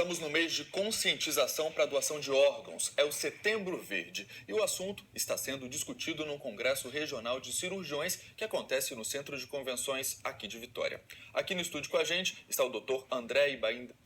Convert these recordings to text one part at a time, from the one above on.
Estamos no mês de conscientização para a doação de órgãos. É o Setembro Verde. E o assunto está sendo discutido num congresso regional de cirurgiões que acontece no Centro de Convenções aqui de Vitória. Aqui no estúdio com a gente está o Dr. André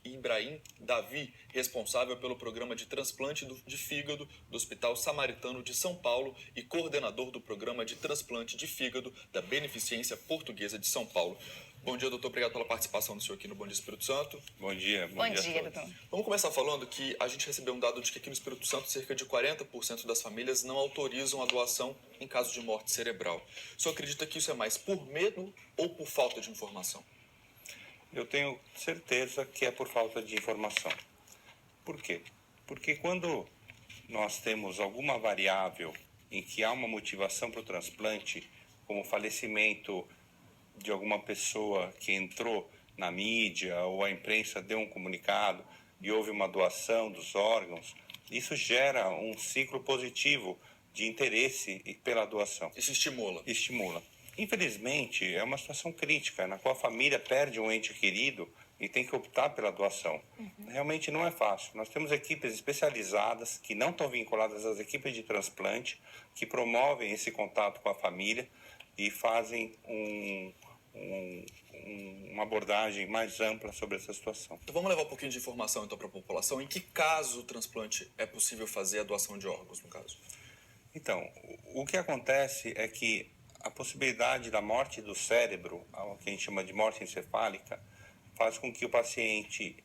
Ibrahim Davi, responsável pelo programa de transplante de fígado do Hospital Samaritano de São Paulo e coordenador do programa de transplante de fígado da Beneficência Portuguesa de São Paulo. Bom dia, doutor. Obrigado pela participação do senhor aqui no Bom Dia Espírito Santo. Bom dia. Bom dia, doutor. Vamos começar falando que a gente recebeu um dado de que aqui no Espírito Santo cerca de 40% das famílias não autorizam a doação em caso de morte cerebral. O senhor acredita que isso é mais por medo ou por falta de informação? Eu tenho certeza que é por falta de informação. Por quê? Porque quando nós temos alguma variável em que há uma motivação para o transplante, como falecimento de alguma pessoa que entrou na mídia ou a imprensa deu um comunicado e houve uma doação dos órgãos, isso gera um ciclo positivo de interesse pela doação. Isso estimula? Estimula. Infelizmente, é uma situação crítica, na qual a família perde um ente querido e tem que optar pela doação. Realmente não é fácil. Nós temos equipes especializadas que não estão vinculadas às equipes de transplante, que promovem esse contato com a família e fazem uma abordagem mais ampla sobre essa situação. Então, vamos levar um pouquinho de informação então para a população. Em que caso o transplante é possível fazer a doação de órgãos, no caso? Então, o que acontece é que a possibilidade da morte do cérebro, o que a gente chama de morte encefálica, faz com que o paciente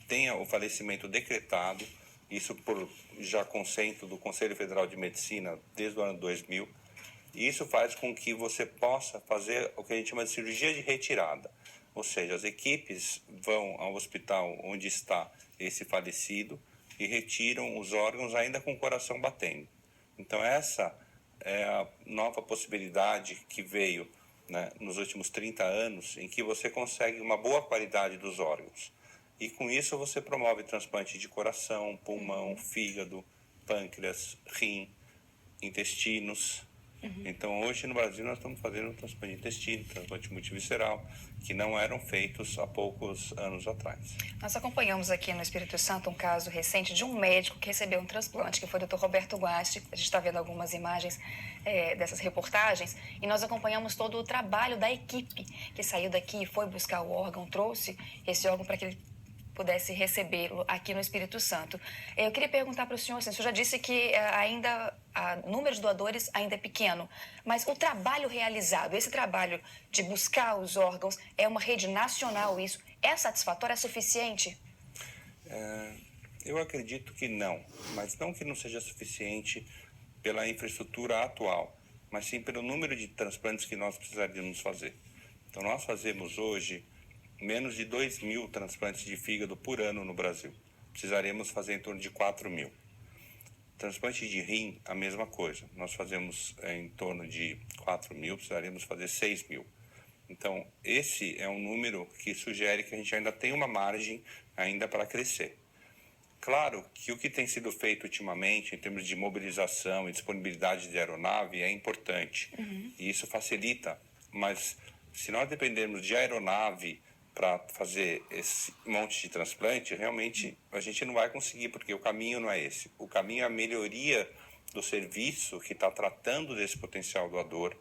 tenha o falecimento decretado, isso por já consento do Conselho Federal de Medicina desde o ano 2000, e isso faz com que você possa fazer o que a gente chama de cirurgia de retirada, ou seja, as equipes vão ao hospital onde está esse falecido e retiram os órgãos ainda com o coração batendo. Então essa é a nova possibilidade que veio, né, nos últimos 30 anos, em que você consegue uma boa qualidade dos órgãos. E com isso você promove transplante de coração, pulmão, fígado, pâncreas, rim, intestinos. Então hoje no Brasil nós estamos fazendo transplante de intestino, transplante multivisceral, que não eram feitos há poucos anos atrás. Nós acompanhamos aqui no Espírito Santo um caso recente de um médico que recebeu um transplante, que foi o Dr. Roberto Guasti. A gente está vendo algumas imagens dessas reportagens e nós acompanhamos todo o trabalho da equipe que saiu daqui, foi buscar o órgão, trouxe esse órgão para que ele pudesse recebê-lo aqui no Espírito Santo. Eu queria perguntar para o senhor, assim, o senhor já disse que ainda o número de doadores ainda é pequeno, mas o trabalho realizado, esse trabalho de buscar os órgãos, é uma rede nacional isso? É satisfatório, é suficiente? Eu acredito que não, mas não que não seja suficiente pela infraestrutura atual, mas sim pelo número de transplantes que nós precisaríamos fazer. Então nós fazemos hoje menos de 2.000 transplantes de fígado por ano no Brasil. Precisaremos fazer em torno de 4.000. Transplante de rim, a mesma coisa. Nós fazemos em torno de 4.000, precisaremos fazer 6.000. Então, esse é um número que sugere que a gente ainda tem uma margem ainda para crescer. Claro que o que tem sido feito ultimamente, em termos de mobilização e disponibilidade de aeronave, é importante. E isso facilita, mas se nós dependermos de aeronave para fazer esse monte de transplante, realmente a gente não vai conseguir, porque o caminho não é esse. O caminho é a melhoria do serviço que está tratando desse potencial doador,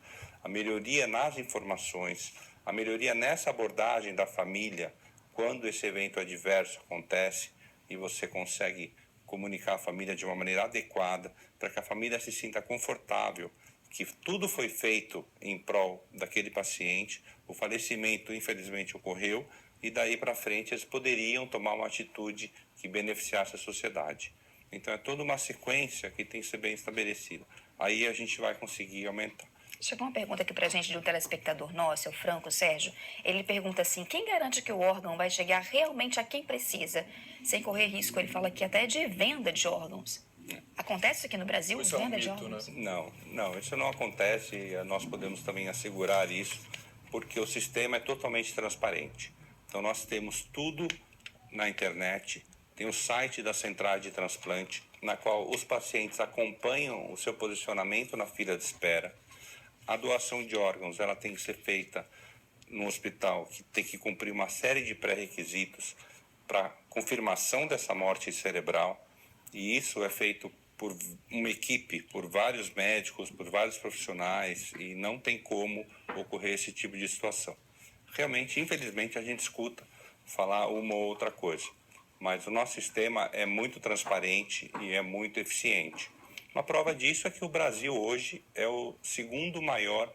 a melhoria nas informações, a melhoria nessa abordagem da família, quando esse evento adverso acontece e você consegue comunicar a família de uma maneira adequada, para que a família se sinta confortável, que tudo foi feito em prol daquele paciente, o falecimento infelizmente ocorreu e daí para frente eles poderiam tomar uma atitude que beneficiasse a sociedade. Então é toda uma sequência que tem que ser bem estabelecida. Aí a gente vai conseguir aumentar. Chegou uma pergunta aqui pra gente de um telespectador nosso, é o Franco Sérgio. Ele pergunta assim, quem garante que o órgão vai chegar realmente a quem precisa, sem correr risco? Ele fala que até de venda de órgãos. Acontece aqui no Brasil, Isso é um venda de mito, órgãos? né? Não, isso não acontece e nós podemos também assegurar isso, porque o sistema é totalmente transparente. Então nós temos tudo na internet, tem o site da Central de Transplante, na qual os pacientes acompanham o seu posicionamento na fila de espera. A doação de órgãos ela tem que ser feita no hospital, que tem que cumprir uma série de pré-requisitos para confirmação dessa morte cerebral, e isso é feito por uma equipe, por vários médicos, por vários profissionais, e não tem como ocorrer esse tipo de situação. Realmente, infelizmente, a gente escuta falar uma ou outra coisa, mas o nosso sistema é muito transparente e é muito eficiente. Uma prova disso é que o Brasil hoje é o segundo maior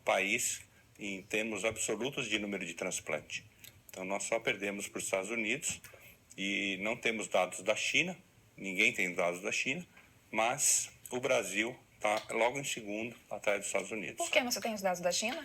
país em termos absolutos de número de transplante. Então, nós só perdemos para os Estados Unidos e não temos dados da China, ninguém tem dados da China, mas o Brasil está logo em segundo, atrás dos Estados Unidos. Por que você tem os dados da China?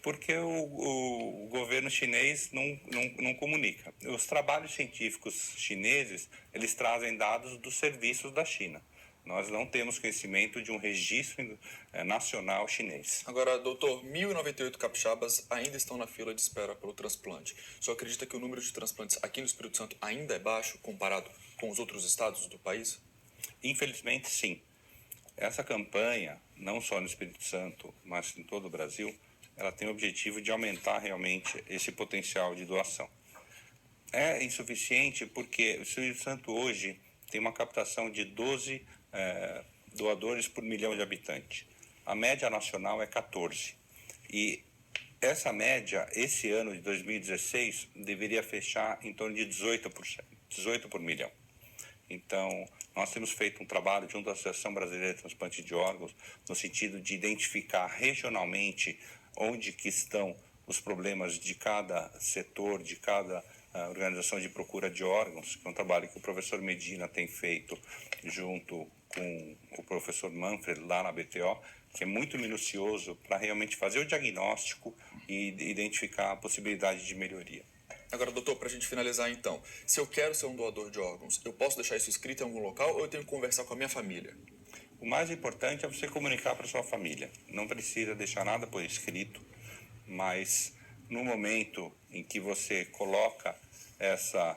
Porque o governo chinês não comunica. Os trabalhos científicos chineses, eles trazem dados dos serviços da China. Nós não temos conhecimento de um registro nacional chinês. Agora, doutor, 1.098 capixabas ainda estão na fila de espera pelo transplante. O senhor acredita que o número de transplantes aqui no Espírito Santo ainda é baixo comparado com os outros estados do país? Infelizmente, sim. Essa campanha, não só no Espírito Santo, mas em todo o Brasil, ela tem o objetivo de aumentar realmente esse potencial de doação. É insuficiente porque o Espírito Santo hoje tem uma captação de 12 doadores por milhão de habitantes. A média nacional é 14. E essa média, esse ano de 2016, deveria fechar em torno de 18%, 18 por milhão. Então, nós temos feito um trabalho junto à Associação Brasileira de Transplante de Órgãos, no sentido de identificar regionalmente onde que estão os problemas de cada setor, de cada organização de procura de órgãos, que é um trabalho que o professor Medina tem feito junto com o professor Manfred lá na BTO, que é muito minucioso para realmente fazer o diagnóstico e identificar a possibilidade de melhoria. Agora, doutor, para a gente finalizar então, se eu quero ser um doador de órgãos, eu posso deixar isso escrito em algum local ou eu tenho que conversar com a minha família? O mais importante é você comunicar para sua família. Não precisa deixar nada por escrito, mas no momento em que você coloca essa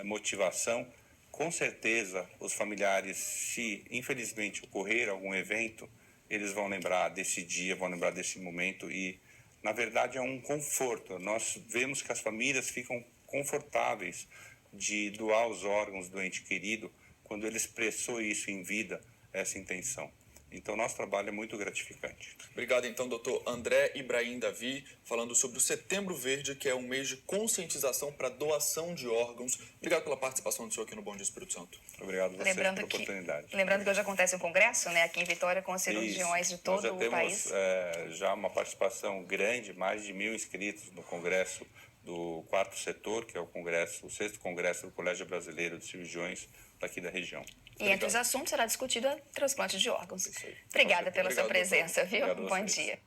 motivação, com certeza os familiares, se infelizmente ocorrer algum evento, eles vão lembrar desse dia, vão lembrar desse momento e, na verdade, é um conforto. Nós vemos que as famílias ficam confortáveis de doar os órgãos do ente querido quando ele expressou isso em vida, essa intenção. Então, nosso trabalho é muito gratificante. Obrigado, então, doutor André Ibrahim Davi, falando sobre o Setembro Verde, que é um mês de conscientização para doação de órgãos. Obrigado pela participação do senhor aqui no Bom Dia Espírito Santo. Obrigado a vocês pela oportunidade. Lembrando que hoje acontece um congresso, né, aqui em Vitória, com cirurgiões de todo o país. Nós já temos já uma participação grande, mais de 1.000 inscritos no congresso do quarto setor, que é o sexto congresso do Colégio Brasileiro de Cirurgiões daqui da região. E entre os assuntos será discutido o transplante de órgãos. Obrigada pela sua presença, viu? Bom dia.